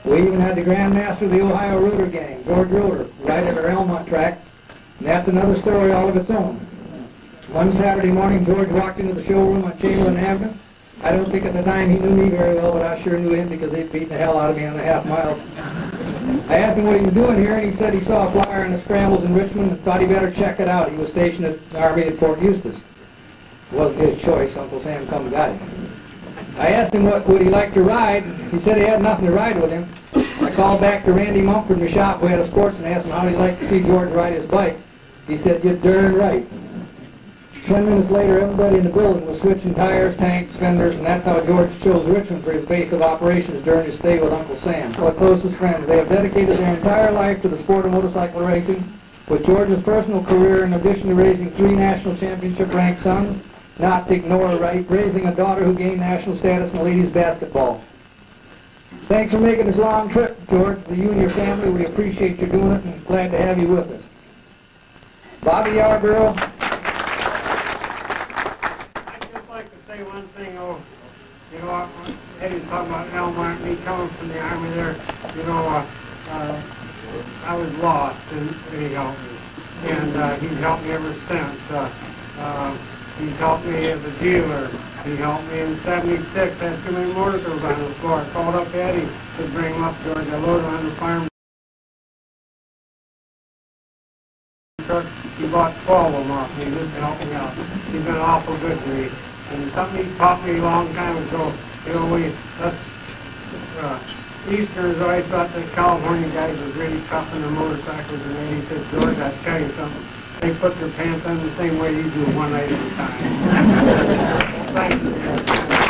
We even had the Grand Master of the Ohio Rotor Gang, George Rotor, right at our Elmont track. And that's another story all of its own. One Saturday morning, George walked into the showroom on Chamberlain Avenue. I don't think at the time he knew me very well, but I sure knew him because they'd beaten the hell out of me on the half miles. I asked him what he was doing here, and he said he saw a flyer in the scrambles in Richmond and thought he better check it out. He was stationed at the Army at Fort Eustis. It wasn't his choice. Uncle Sam come and got him. I asked him what would he like to ride. He said he had nothing to ride with him. I called back to Randy Mumford in the shop. We had a sports and asked him how he'd like to see George ride his bike. He said, "You're darn right." 10 minutes later, everybody in the building was switching tires, tanks, fenders, and that's how George chose Richmond for his base of operations during his stay with Uncle Sam. Our closest friends, they have dedicated their entire life to the sport of motorcycle racing, with George's personal career, in addition to raising 3 national championship-ranked sons, not to ignore raising a daughter who gained national status in ladies basketball. Thanks for making this long trip, George. For you and your family, we appreciate you doing it and glad to have you with us. Bobby Yarborough. Say one thing, you know, Eddie was talking about Elmont, me coming from the Army there, you know, I was lost, and he helped me. And he's helped me ever since. He's helped me as a dealer. He helped me in '76. I had too many motorcycles on the floor. I called up Eddie to bring him up, George. I loaded him on the farm truck. He bought 12 of them off me just to help me out. He's been awful good to me. And something he taught me a long time ago, you know, us Easterners always thought that California guys was really tough on their motorcycles, and then he said, "George, I'll tell you something, they put their pants on the same way you do, one night at a time." Thanks.